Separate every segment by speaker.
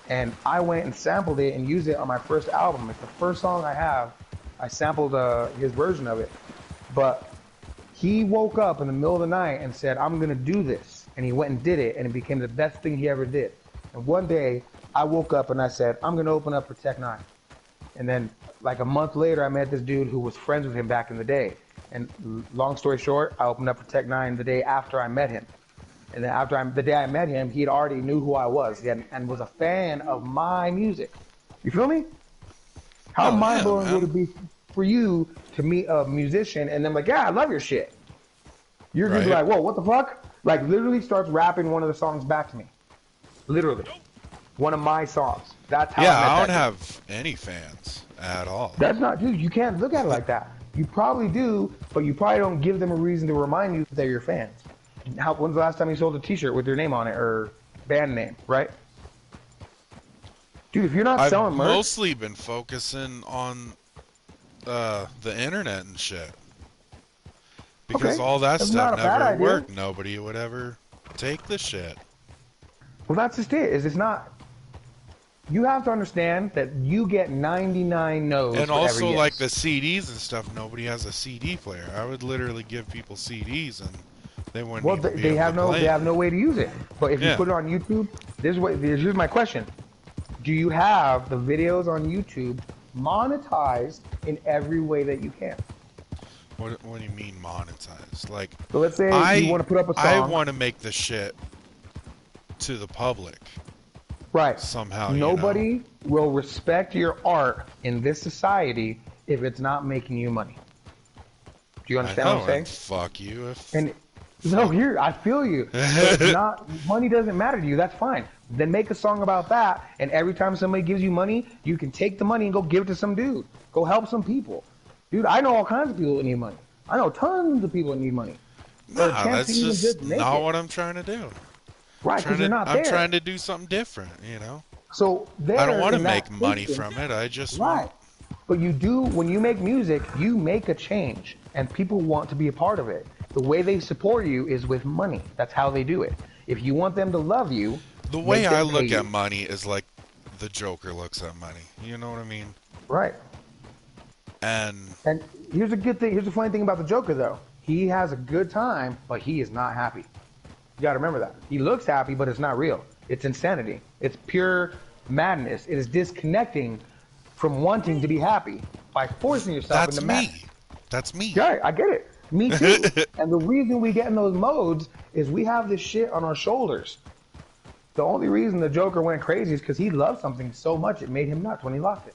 Speaker 1: and I went and sampled it and used it on my first album. It's the first song I have. I sampled his version of it, but he woke up in the middle of the night and said, "I'm gonna do this," and he went and did it, and it became the best thing he ever did. And one day, I woke up and I said, "I'm gonna open up for Tech Nine," and then like a month later, I met this dude who was friends with him back in the day. And long story short, I opened up for Tech Nine the day after I met him. And then the day I met him, he had already knew who I was and was a fan of my music. You feel me? How mind-blowing would it be for you to meet a musician and then like, yeah, I love your shit. You're gonna be like, whoa, what the fuck? Like literally starts rapping one of the songs back to me. Literally. One of my songs. That's how
Speaker 2: I don't have any fans at all.
Speaker 1: That's not, dude, you can't look at it like that. You probably do, but you probably don't give them a reason to remind you that they're your fans. When's the last time you sold a t-shirt with your name on it or band name, right? Dude, if you're not selling merch...
Speaker 2: I've mostly been focusing on the internet and shit. Because all that stuff never worked. Nobody would ever take the shit.
Speaker 1: Well, that's just it. It's not... You have to understand that you get 99 no's
Speaker 2: and
Speaker 1: for
Speaker 2: also
Speaker 1: every yes.
Speaker 2: Like the CDs and stuff, nobody has a CD player. I would literally give people CDs and they wouldn't even be able to play.
Speaker 1: They have no way to use it. But if you put it on YouTube, here's my question. Do you have the videos on YouTube monetized in every way that you can?
Speaker 2: What do you mean monetized? Like,
Speaker 1: so let's say you want to put up a song.
Speaker 2: I want to make the shit to the public.
Speaker 1: Right.
Speaker 2: Somehow,
Speaker 1: nobody will respect your art in this society if it's not making you money. Do you understand what I'm saying?
Speaker 2: Fuck you.
Speaker 1: I feel you. But it's not, money doesn't matter to you. That's fine. Then make a song about that, and every time somebody gives you money, you can take the money and go give it to some dude. Go help some people. Dude, I know all kinds of people that need money. I know tons of people that need money.
Speaker 2: Nah, that's just not what I'm trying to do.
Speaker 1: Right, because you're not there.
Speaker 2: I'm trying to do something different, you know?
Speaker 1: So
Speaker 2: I don't want to make money from it. I just want...
Speaker 1: But you do, when you make music, you make a change, and people want to be a part of it. The way they support you is with money. That's how they do it. If you want them to love you...
Speaker 2: The way I look at money is like the Joker looks at money. You know what I mean?
Speaker 1: Right.
Speaker 2: And
Speaker 1: here's a good thing. Here's the funny thing about the Joker, though. He has a good time, but he is not happy. You gotta remember that. He looks happy, but it's not real. It's insanity. It's pure madness. It is disconnecting from wanting to be happy by forcing yourself into madness.
Speaker 2: That's me.
Speaker 1: Yeah, I get it. Me too. And the reason we get in those modes is we have this shit on our shoulders. The only reason the Joker went crazy is because he loved something so much it made him nuts when he lost it.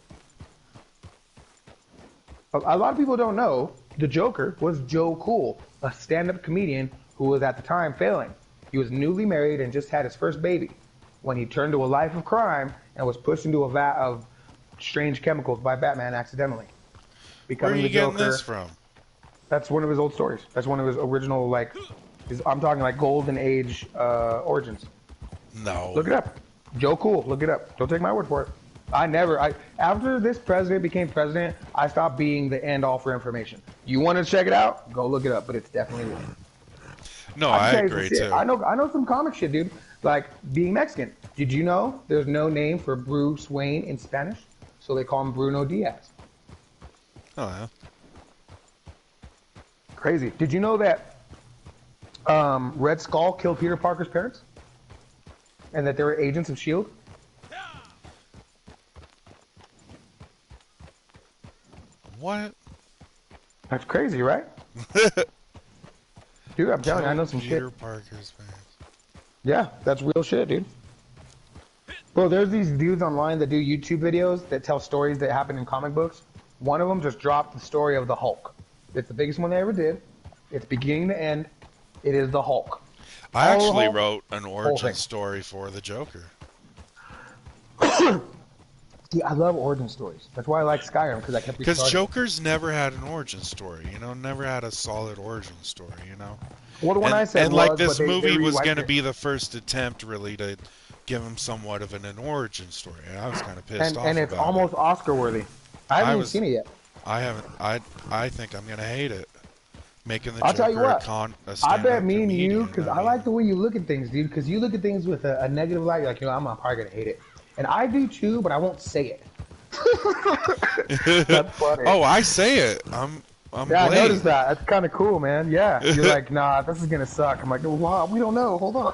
Speaker 1: A lot of people don't know the Joker was Joe Cool, a stand-up comedian who was at the time failing. He was newly married and just had his first baby when he turned to a life of crime and was pushed into a vat of strange chemicals by Batman accidentally.
Speaker 2: Where are you getting this from?
Speaker 1: That's one of his old stories. That's one of his original, like, I'm talking like golden age origins.
Speaker 2: No.
Speaker 1: Look it up. Joe Cool, look it up. Don't take my word for it. After this president became president, I stopped being the end all for information. You want to check it out? Go look it up, but it's definitely real.
Speaker 2: No, I agree too.
Speaker 1: I know some comic shit, dude. Like being Mexican. Did you know there's no name for Bruce Wayne in Spanish? So they call him Bruno Diaz.
Speaker 2: Oh, yeah.
Speaker 1: Crazy. Did you know that Red Skull killed Peter Parker's parents? And that they were agents of S.H.I.E.L.D.?
Speaker 2: What?
Speaker 1: That's crazy, right? Dude, I'm telling you, I know some
Speaker 2: Peter
Speaker 1: shit.
Speaker 2: Parker's fans.
Speaker 1: Yeah, that's real shit, dude. Bro, there's these dudes online that do YouTube videos that tell stories that happen in comic books. One of them just dropped the story of the Hulk. It's the biggest one they ever did. It's beginning to end. It is the Hulk.
Speaker 2: I actually wrote an origin story for the Joker.
Speaker 1: See, I love origin stories. That's why I like Skyrim, because I kept restarting.
Speaker 2: Because Joker's never had an origin story, you know? Never had a solid origin story, you know?
Speaker 1: Well, the one I said
Speaker 2: and
Speaker 1: was,
Speaker 2: like this movie was going to
Speaker 1: it.
Speaker 2: be the first attempt, really, to give him somewhat of an origin story. And I was kind of pissed off
Speaker 1: and it's
Speaker 2: about
Speaker 1: almost
Speaker 2: it.
Speaker 1: Oscar-worthy. I haven't even seen it yet.
Speaker 2: I haven't. I think I'm going to hate it. Making the
Speaker 1: I'll
Speaker 2: Joker
Speaker 1: tell you what, I bet me and you, because I like the way you look at things, dude, because you look at things with a negative light. You're like, I'm probably going to hate it. And I do too, but I won't say it. That's funny.
Speaker 2: Oh, I say it. I'm
Speaker 1: yeah,
Speaker 2: Blade.
Speaker 1: I noticed that. That's kind of cool, man. Yeah. You're like, nah, this is going to suck. I'm like, well, we don't know. Hold on.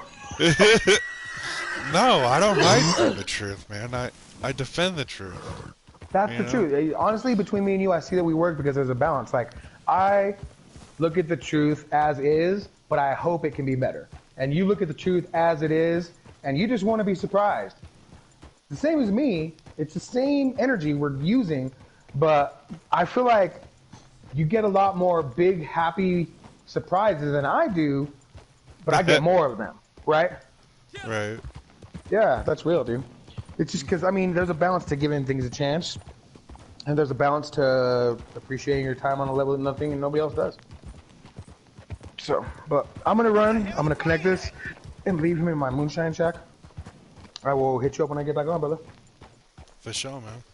Speaker 2: No, I don't hide from the truth, man. I defend the truth.
Speaker 1: That's the truth. Honestly, between me and you, I see that we work because there's a balance. Like, I look at the truth as is, but I hope it can be better. And you look at the truth as it is, and you just want to be surprised. The same as me. It's the same energy we're using, but I feel like you get a lot more big, happy surprises than I do, but I get more of them, right?
Speaker 2: Right.
Speaker 1: Yeah, that's real, dude. It's just because, I mean, there's a balance to giving things a chance, and there's a balance to appreciating your time on a level that nothing and nobody else does. So, but I'm going to run, I'm going to connect this, and leave him in my moonshine shack. I will hit you up when I get back on, brother.
Speaker 2: For sure, man.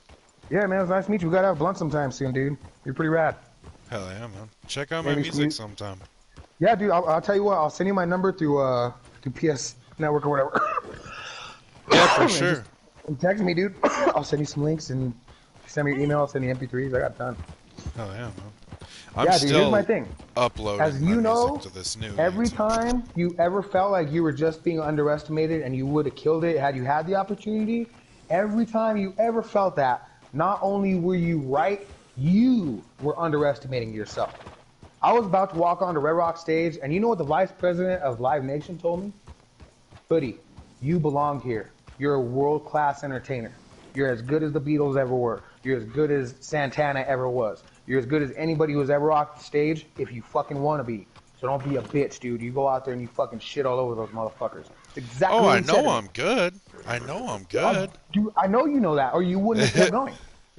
Speaker 1: Yeah, man, it was nice to meet you. We got to have blunt sometime soon, dude. You're pretty rad.
Speaker 2: Hell yeah, man. Check out my music sometime.
Speaker 1: Yeah, dude, I'll tell you what, I'll send you my number through PS Network or whatever.
Speaker 2: Yeah, for sure.
Speaker 1: Just text me, dude. I'll send you some links and send me your email. I'll send you MP3s. I got a ton.
Speaker 2: Hell yeah, man. I'm
Speaker 1: dude,
Speaker 2: still
Speaker 1: here's my thing.
Speaker 2: uploading
Speaker 1: As you know,
Speaker 2: to this new
Speaker 1: every
Speaker 2: YouTube.
Speaker 1: time you ever felt like you were just being underestimated and you would have killed it had you had the opportunity, every time you ever felt that, not only were you right, you were underestimating yourself. I was about to walk onto Red Rock stage, and you know what the vice president of Live Nation told me? Buddy, you belong here. You're a world-class entertainer. You're as good as the Beatles ever were. You're as good as Santana ever was. You're as good as anybody who's ever rocked the stage if you fucking want to be. So don't be a bitch, dude. You go out there and you fucking shit all over those motherfuckers. It's exactly what he said.
Speaker 2: I'm good. I know I'm good.
Speaker 1: Dude, I know you know that, or you wouldn't have kept going.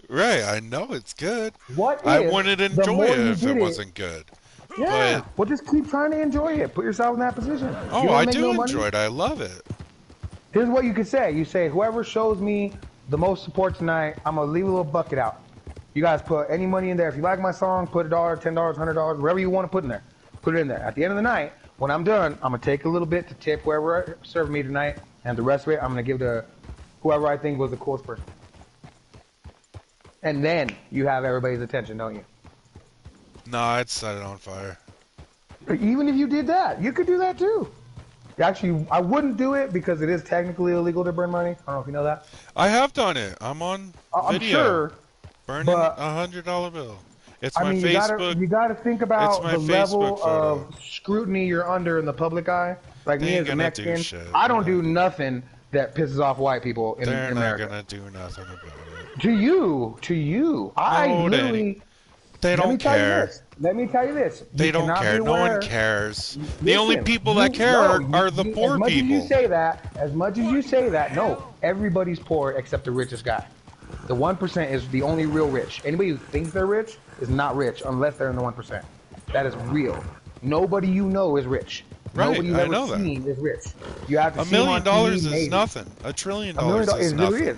Speaker 2: Right, I know it's good.
Speaker 1: What if
Speaker 2: I wouldn't enjoy it if it
Speaker 1: did
Speaker 2: wasn't good.
Speaker 1: Yeah, well, just keep trying to enjoy it. Put yourself in that position.
Speaker 2: Oh, I do enjoy it. I love it.
Speaker 1: Here's what you could say. You say, whoever shows me the most support tonight, I'm going to leave a little bucket out. You guys put any money in there. If you like my song, put $1, $10, $100, whatever you want to put in there. Put it in there. At the end of the night, when I'm done, I'm going to take a little bit to tip whoever served me tonight, and the rest of it, I'm going to give to whoever I think was the coolest person. And then you have everybody's attention, don't you?
Speaker 2: No, I'd set it on fire.
Speaker 1: Even if you did that, you could do that too. Actually, I wouldn't do it because it is technically illegal to burn money. I don't know if you know that.
Speaker 2: I have done it. I'm on video.
Speaker 1: I'm sure.
Speaker 2: Burning a $100 bill. It's my Facebook.
Speaker 1: You gotta think about the level of scrutiny you're under in the public eye. Like me as a Mexican, I don't do nothing that pisses off white people in America.
Speaker 2: They're not gonna do nothing about it.
Speaker 1: To you. I literally.
Speaker 2: They don't care.
Speaker 1: Let me tell you this.
Speaker 2: They don't care. No one cares. The only people that care are the poor people.
Speaker 1: As much as you say that, no, everybody's poor except the richest guy. The 1% is the only real rich. Anybody who thinks they're rich is not rich unless they're in the 1%. That is real. Nobody you know is rich.
Speaker 2: Right,
Speaker 1: Nobody you've ever seen is rich. You have to
Speaker 2: $1 million is nothing. $1 trillion is nothing.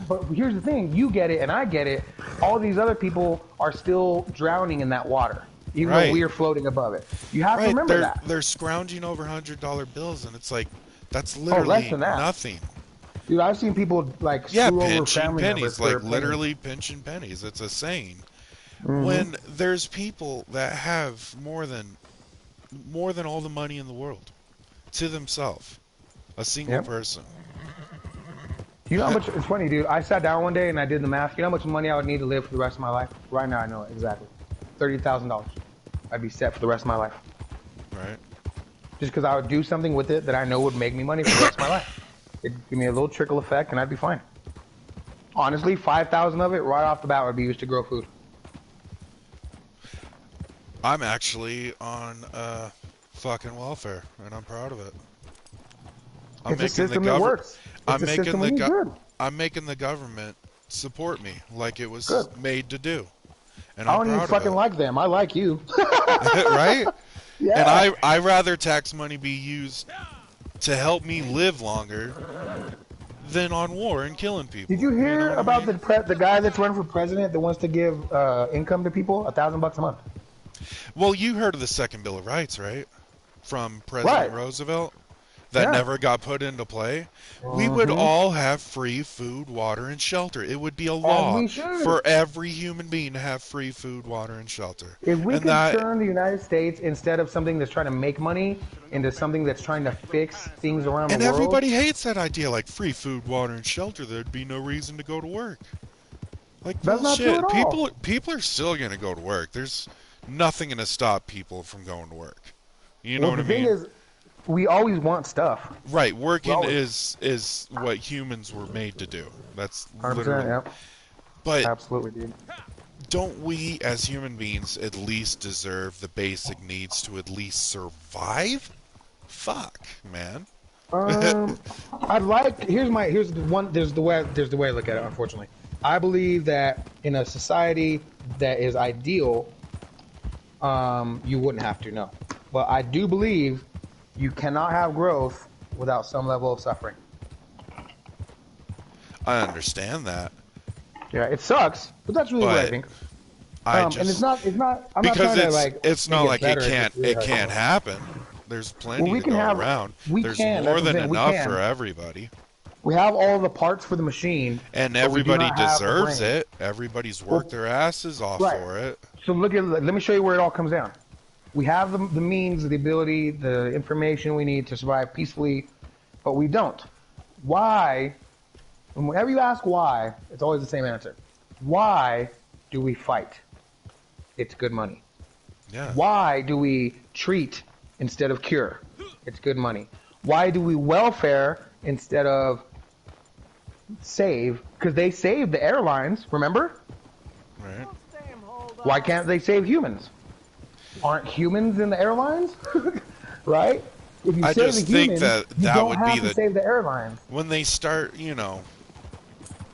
Speaker 1: But here's the thing: you get it, and I get it. All these other people are still drowning in that water, even though we are floating above it. You have to remember that.
Speaker 2: They're scrounging over $100 bills, and it's like that's literally nothing.
Speaker 1: Dude, I've seen people like screw over family
Speaker 2: pennies, like literally pinching pennies. It's a saying. When there's people that have more than all the money in the world to themselves, a single person.
Speaker 1: You know how much? It's funny, dude. I sat down one day and I did the math. You know how much money I would need to live for the rest of my life? Right now, I know it exactly. $30,000. I'd be set for the rest of my life.
Speaker 2: Right.
Speaker 1: Just because I would do something with it that I know would make me money for the rest of my life. It'd give me a little trickle effect, and I'd be fine. Honestly, 5,000 of it right off the bat would be used to grow food.
Speaker 2: I'm actually on fucking welfare, and I'm proud of it.
Speaker 1: It's a system that works.
Speaker 2: I'm making the government support me like it was made to do. And
Speaker 1: I don't even fucking like them. I like you.
Speaker 2: Right?
Speaker 1: Yeah.
Speaker 2: And I rather tax money be used to help me live longer than on war and killing people.
Speaker 1: Did you hear about the guy that's running for president that wants to give income to people, $1,000 a month?
Speaker 2: Well, you heard of the Second Bill of Rights, right? From President Roosevelt. that
Speaker 1: Yeah.
Speaker 2: never got put into play, we would
Speaker 1: Mm-hmm.
Speaker 2: all have free food, water, and shelter. It would be a
Speaker 1: As
Speaker 2: law
Speaker 1: we should.
Speaker 2: for every human being to have free food, water, and shelter.
Speaker 1: If we
Speaker 2: And
Speaker 1: could
Speaker 2: that,
Speaker 1: turn the United States, instead of something that's trying to make money, into something that's trying to fix things around the
Speaker 2: and
Speaker 1: world,
Speaker 2: everybody hates that idea, like free food, water, and shelter. There'd be no reason to go to work. Like
Speaker 1: that's not true at
Speaker 2: bullshit.
Speaker 1: all.
Speaker 2: People are still gonna go to work. There's nothing gonna stop people from going to work. You know
Speaker 1: Well,
Speaker 2: what I
Speaker 1: the thing
Speaker 2: mean?
Speaker 1: is, we always want stuff.
Speaker 2: Right.
Speaker 1: We
Speaker 2: Working
Speaker 1: always,
Speaker 2: is what humans were made to do. That's
Speaker 1: 100%,
Speaker 2: literally.
Speaker 1: yep.
Speaker 2: But
Speaker 1: Absolutely, dude.
Speaker 2: don't we as human beings at least deserve the basic needs to at least survive? Fuck, man.
Speaker 1: Um, here's the way I look at it, unfortunately. I believe that in a society that is ideal, you wouldn't have to, no. But I do believe you cannot have growth without some level of suffering.
Speaker 2: I understand that,
Speaker 1: Yeah, it sucks, but that's really what I
Speaker 2: but
Speaker 1: think.
Speaker 2: I
Speaker 1: And
Speaker 2: just
Speaker 1: it's not. I'm not
Speaker 2: because
Speaker 1: trying to like
Speaker 2: it's
Speaker 1: make
Speaker 2: not
Speaker 1: it
Speaker 2: like
Speaker 1: better. It's just really
Speaker 2: it
Speaker 1: how I
Speaker 2: can't
Speaker 1: feel.
Speaker 2: happen. There's
Speaker 1: Well,
Speaker 2: plenty
Speaker 1: we
Speaker 2: to
Speaker 1: can
Speaker 2: go
Speaker 1: have.
Speaker 2: around.
Speaker 1: We
Speaker 2: There's
Speaker 1: can.
Speaker 2: more
Speaker 1: That's what I'm
Speaker 2: than
Speaker 1: saying. We
Speaker 2: enough for
Speaker 1: can.
Speaker 2: everybody.
Speaker 1: We have all the parts for the machine,
Speaker 2: And
Speaker 1: but we do
Speaker 2: everybody
Speaker 1: not have the
Speaker 2: deserves
Speaker 1: brain.
Speaker 2: it. Everybody's worked
Speaker 1: Well,
Speaker 2: their asses off
Speaker 1: right.
Speaker 2: for it.
Speaker 1: So let me show you where it all comes down. We have the means, the ability, the information we need to survive peacefully, but we don't. Why? And whenever you ask why, it's always the same answer. Why do we fight? It's good money.
Speaker 2: Yeah.
Speaker 1: Why do we treat instead of cure? It's good money. Why do we welfare instead of save? Because they saved the airlines, remember?
Speaker 2: Right.
Speaker 1: Why can't they save humans? Aren't humans in the airlines? Right? If you
Speaker 2: I
Speaker 1: save
Speaker 2: just
Speaker 1: the
Speaker 2: think
Speaker 1: humans,
Speaker 2: that
Speaker 1: you
Speaker 2: that
Speaker 1: don't
Speaker 2: would
Speaker 1: have
Speaker 2: be
Speaker 1: to
Speaker 2: the
Speaker 1: save the airlines.
Speaker 2: when they start,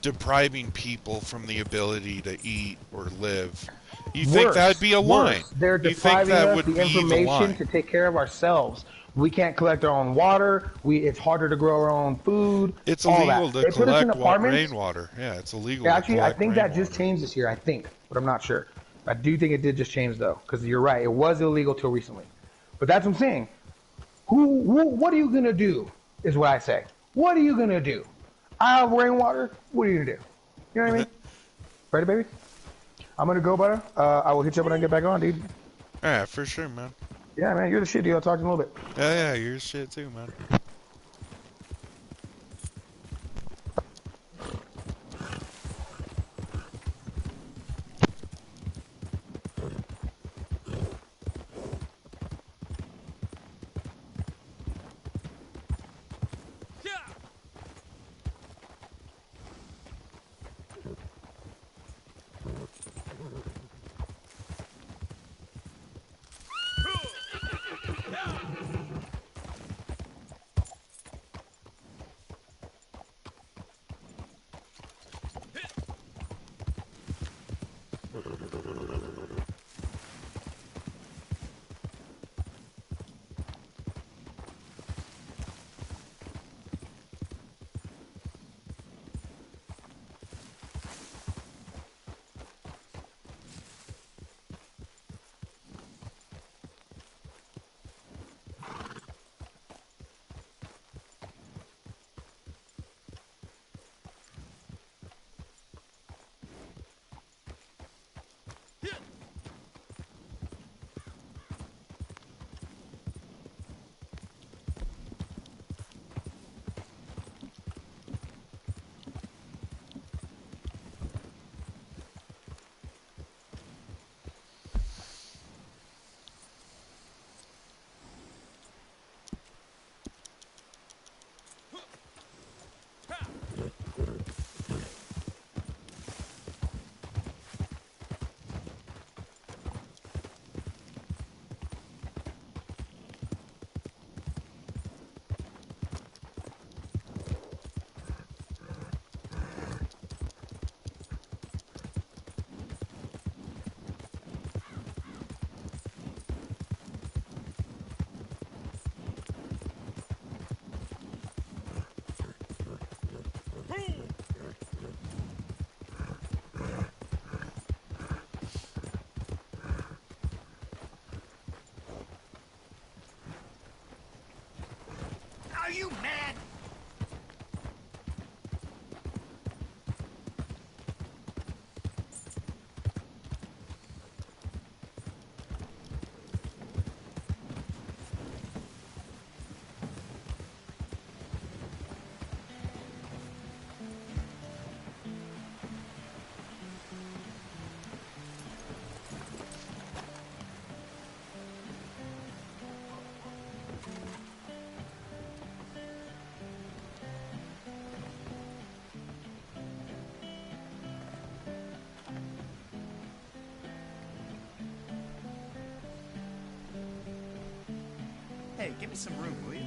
Speaker 2: depriving people from the ability to eat or live. You think that'd be a line?
Speaker 1: They're
Speaker 2: You think
Speaker 1: depriving
Speaker 2: that
Speaker 1: us
Speaker 2: would
Speaker 1: the
Speaker 2: be the
Speaker 1: information
Speaker 2: line?
Speaker 1: to take care of ourselves. We can't collect our own water. It's harder to grow our own food.
Speaker 2: It's
Speaker 1: All
Speaker 2: illegal
Speaker 1: that.
Speaker 2: to
Speaker 1: They put us in
Speaker 2: collect
Speaker 1: apartments.
Speaker 2: rainwater. Yeah, it's illegal to
Speaker 1: Actually, I
Speaker 2: collect
Speaker 1: think that just
Speaker 2: rainwater.
Speaker 1: changed this year. I think, but I'm not sure. I do think it did just change though, because you're right. It was illegal till recently. But that's what I'm saying. What are you gonna do? Is what I say. What are you gonna do? I have rainwater. What are you gonna do? You know what I mean? Ready, baby? I'm gonna go, butter. I will hit you up when I get back on, dude.
Speaker 2: Yeah, for sure, man.
Speaker 1: Yeah, man, you're the shit, dude. I'll talk to you in a little bit.
Speaker 2: Yeah, you're shit too, man.
Speaker 3: Hey, give me some room, will you?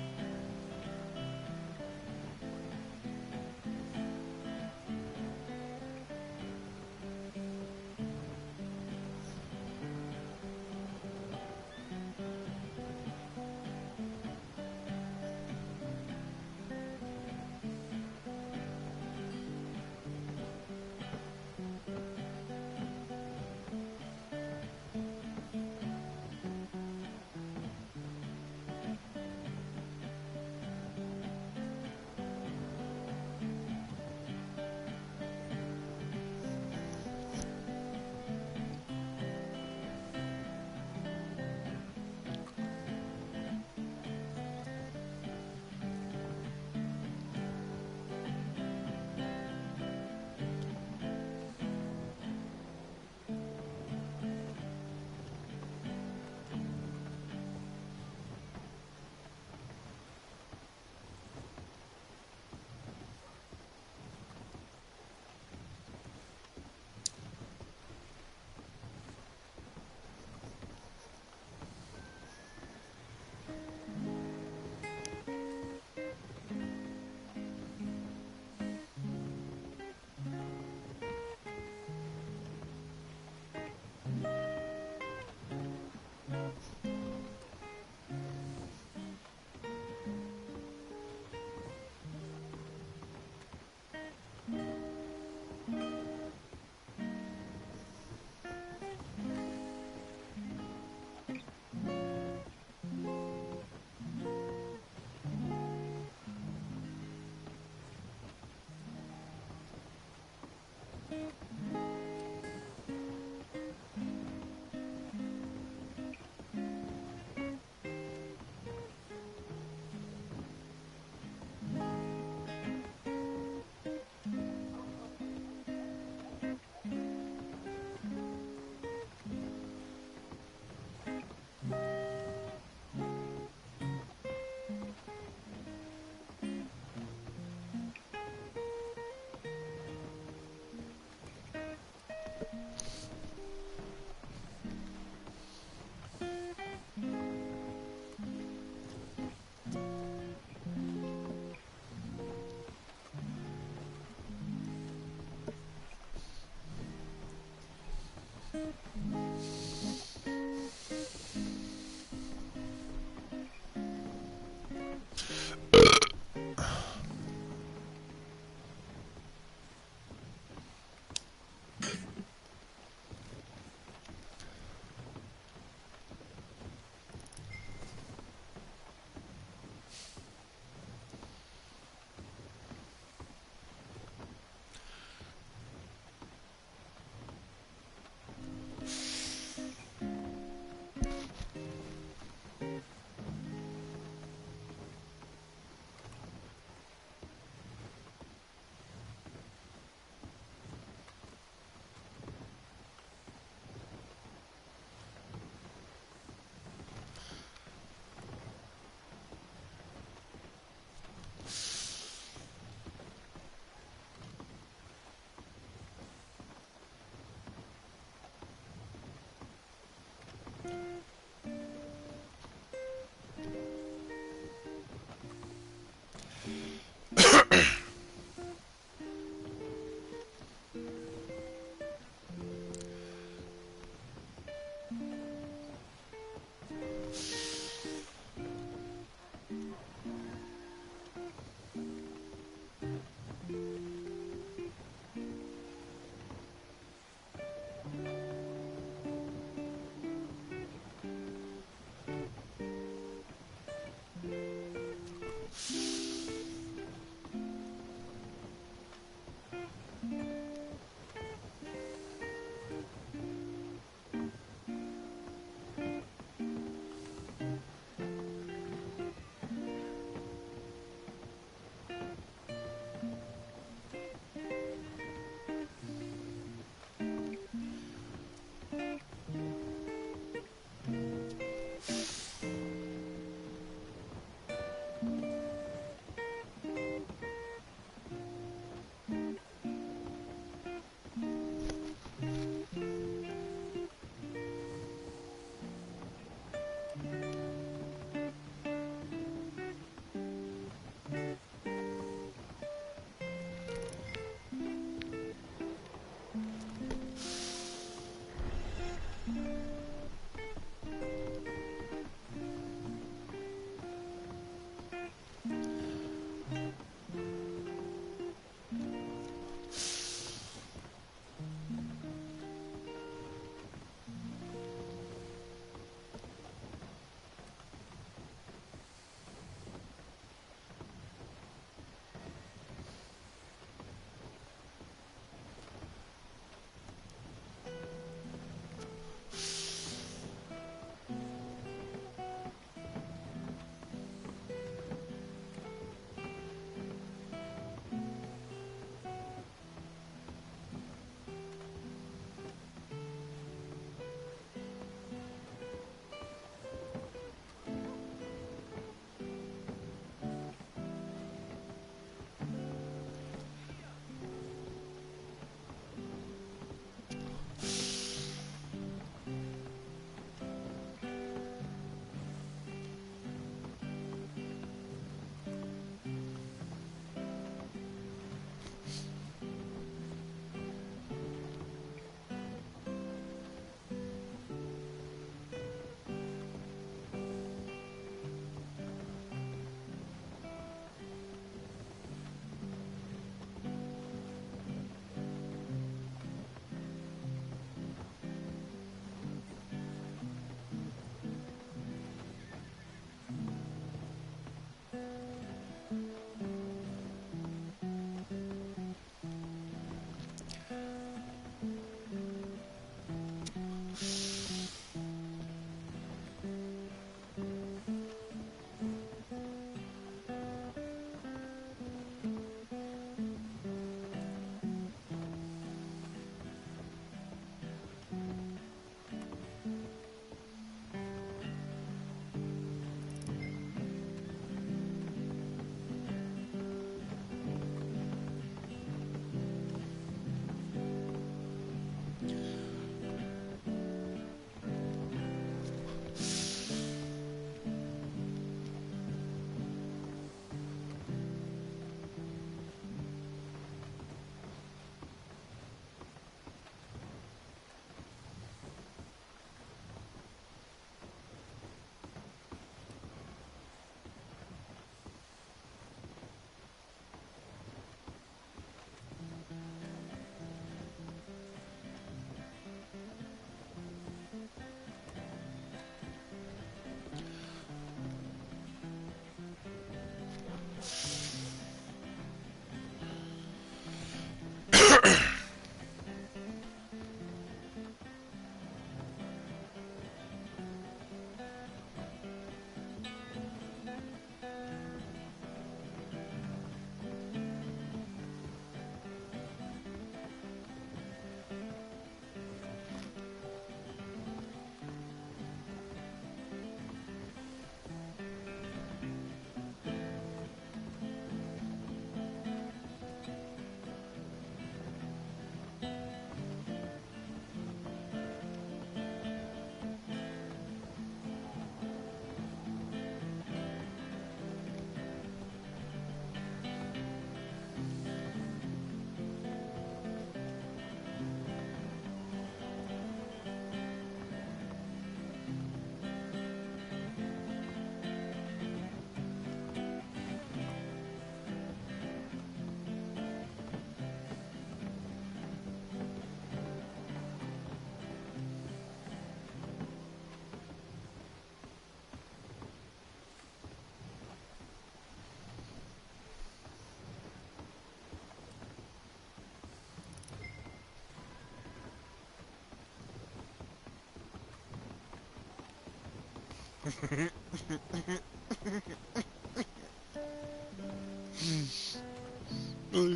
Speaker 2: Look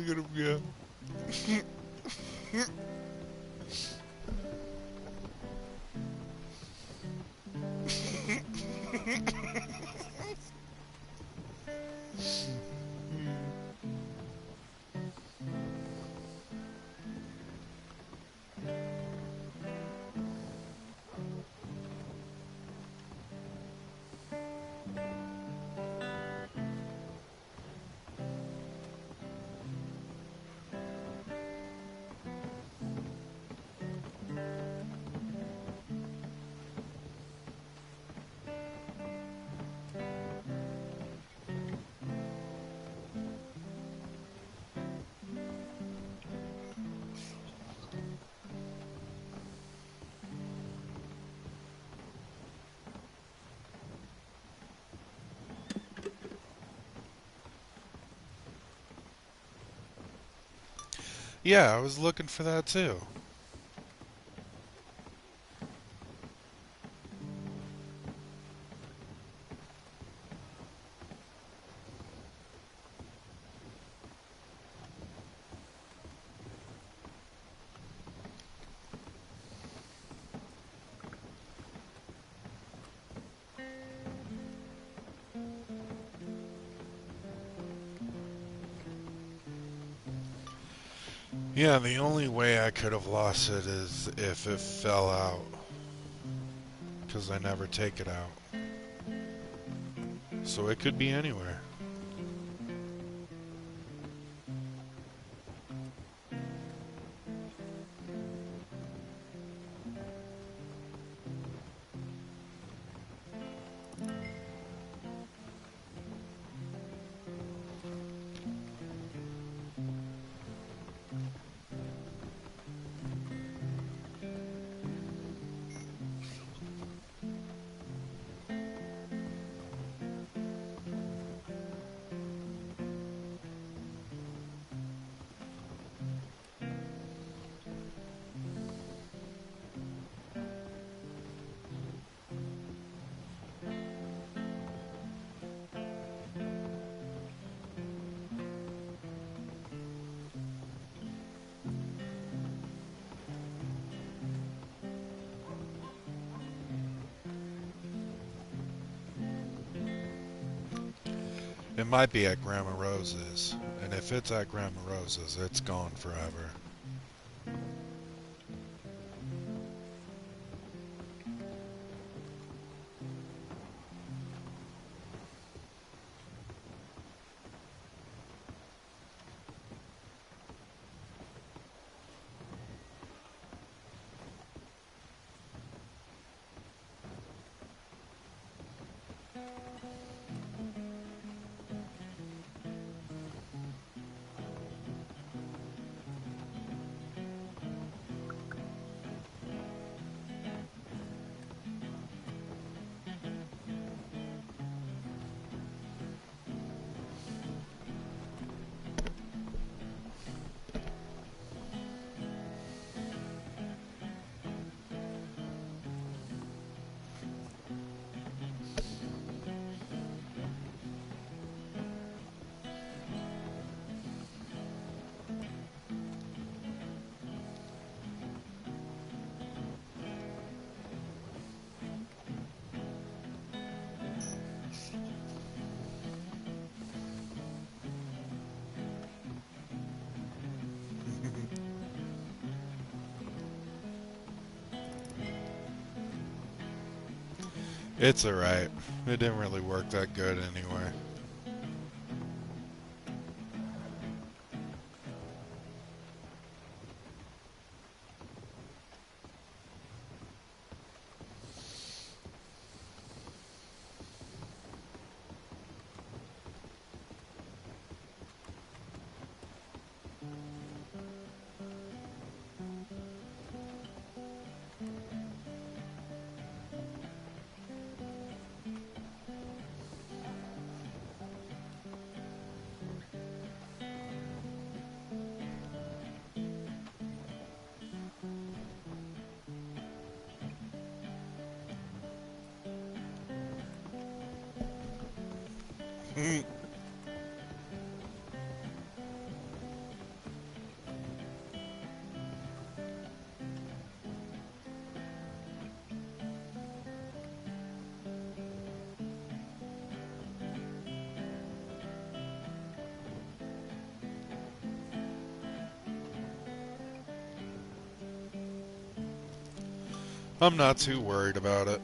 Speaker 2: at him go. Yeah, I was looking for that too. Yeah, the only way I could have lost it is if it fell out. Because I never take it out. So it could be anywhere. It might be at Grandma Rose's. And if it's at Grandma Rose's, it's gone forever. It's alright. It didn't really work that good anyway. I'm not too worried about it.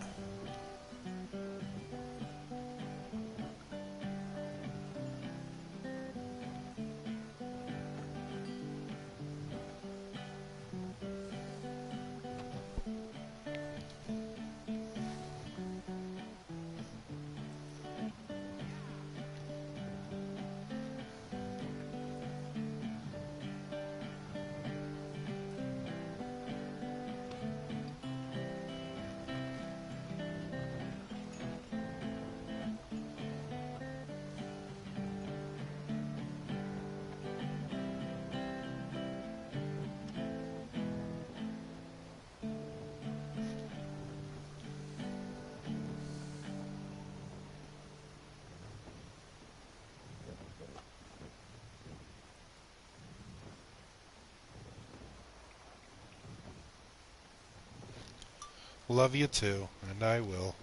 Speaker 2: Love you too, and I will.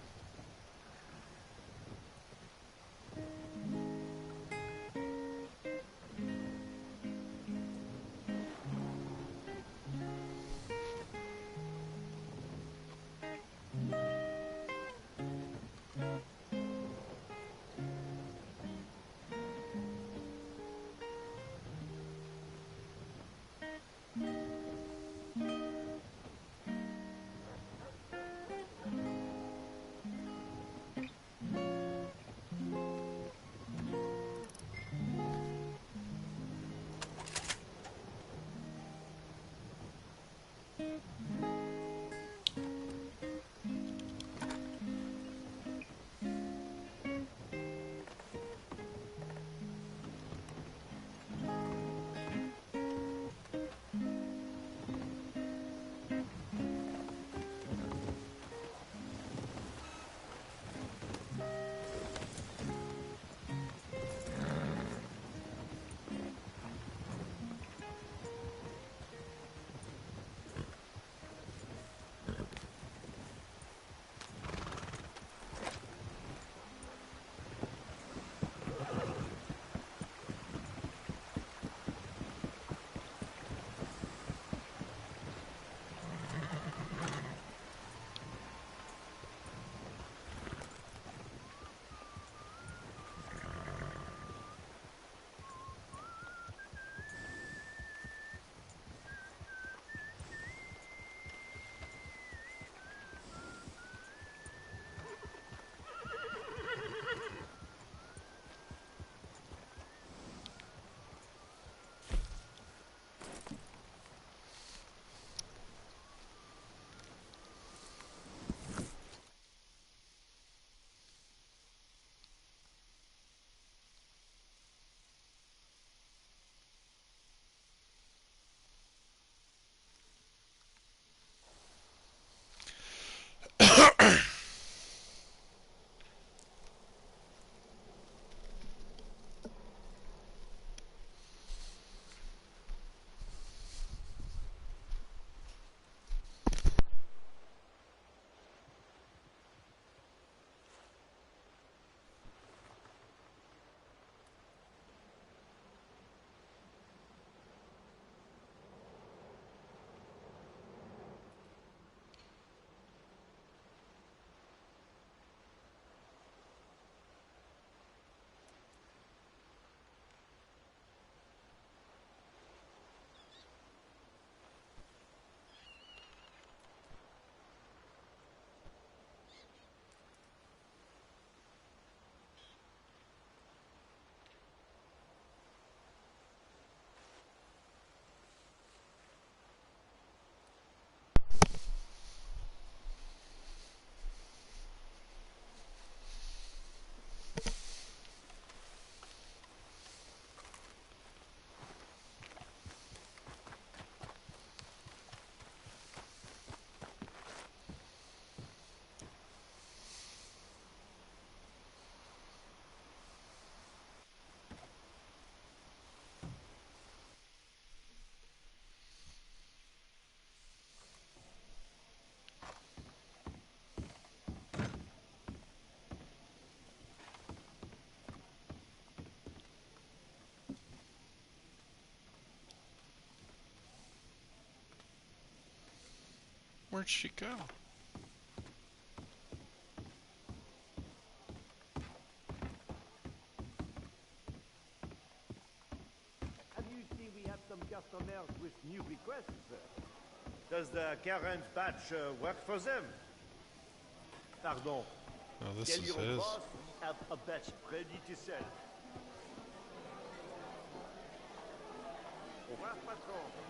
Speaker 2: Where'd she go?
Speaker 3: Have you seen we have some customers with new requests? Does the current batch work for them? Pardon.
Speaker 2: Oh, this
Speaker 3: Tell
Speaker 2: is
Speaker 3: your
Speaker 2: his.
Speaker 3: boss we have a batch ready to sell. Au revoir, patron.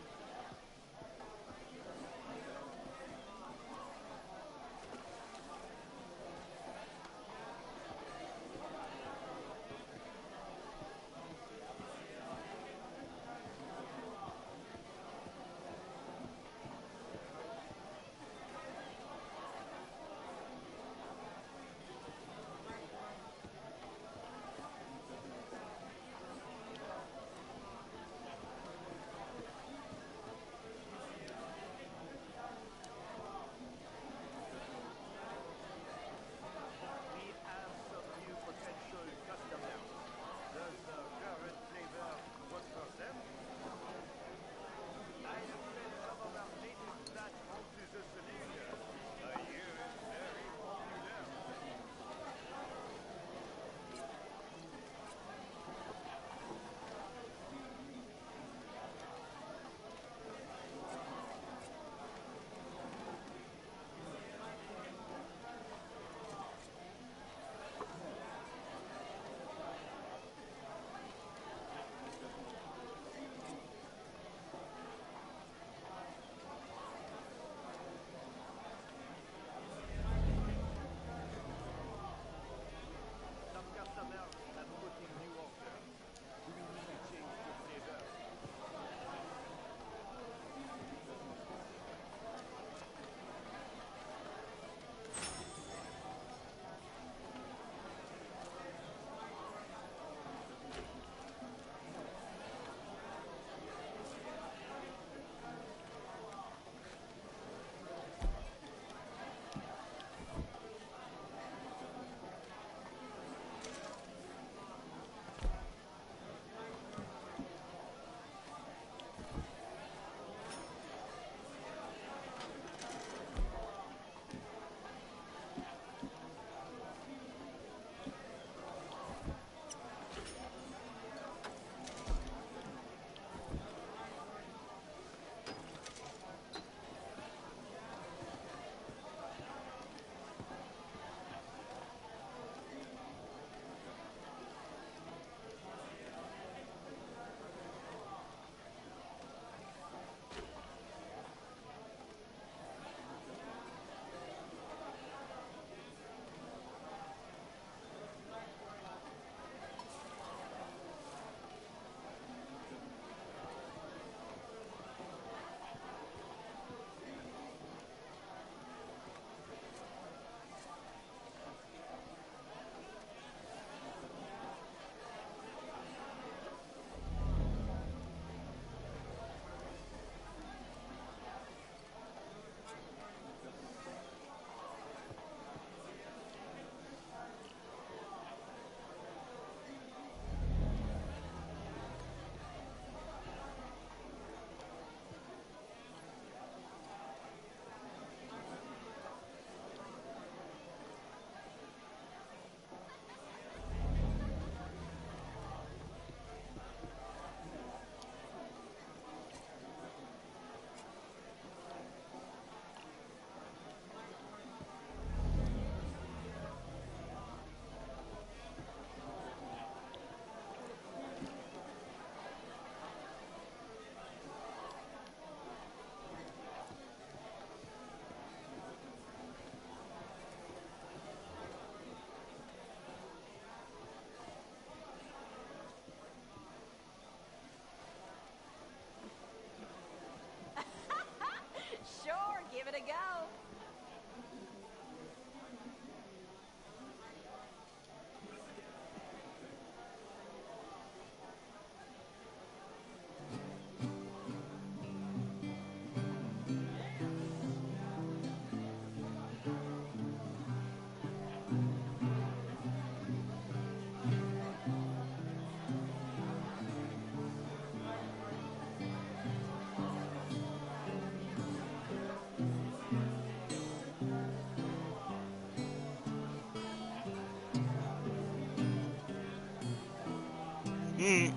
Speaker 2: You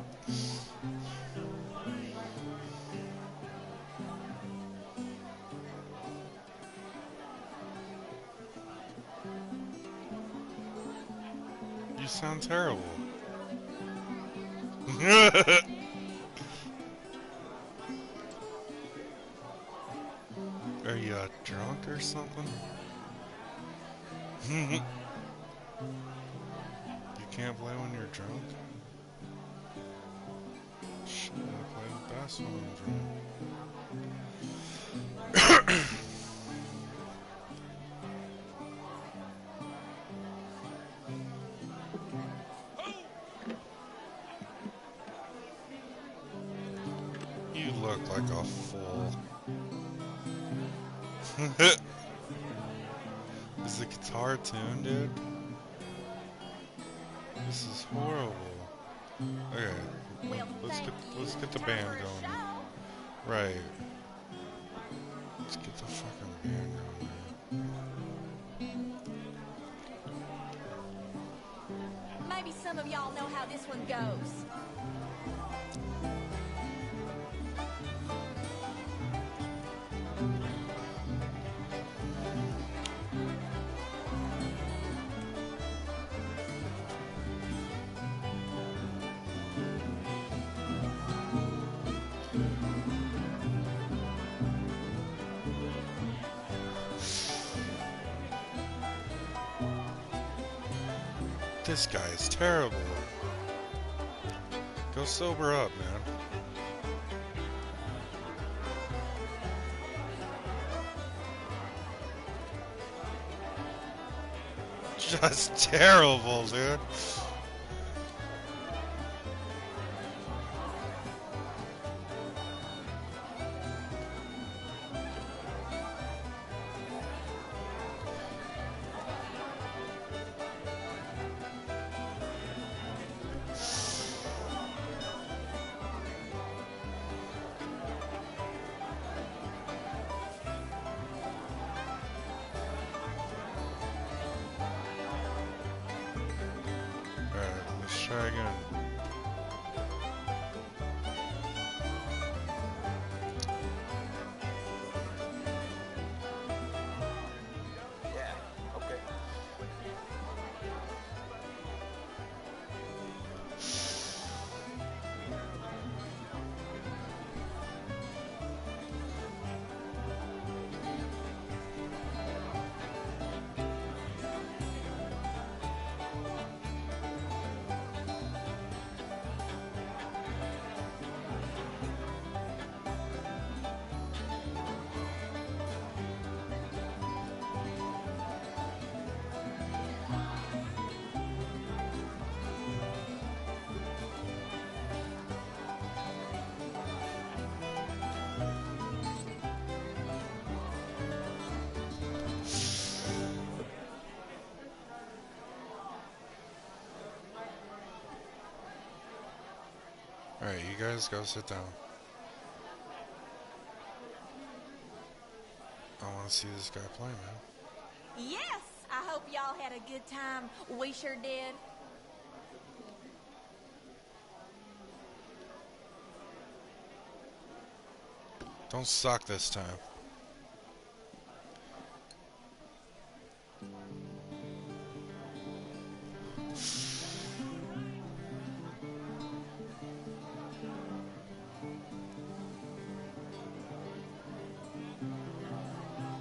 Speaker 2: sound terrible. Are you drunk or something? You can't play when you're drunk? Shit, I play the best when I'm drunk. You look like a fool. Is the guitar tuned, dude? This is horrible. Okay, let's get the band going. Right. Let's get the fucking band going.
Speaker 4: Maybe some of y'all know how this one goes.
Speaker 2: This guy is terrible. Go sober up, man. Just terrible, dude. Alright, let's try again.
Speaker 3: Yeah, okay.
Speaker 2: Alright, you guys go sit down. I want to see this guy play, man.
Speaker 4: Yes, I hope y'all had a good time. We sure did.
Speaker 2: Don't suck this time.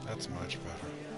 Speaker 2: That's much better.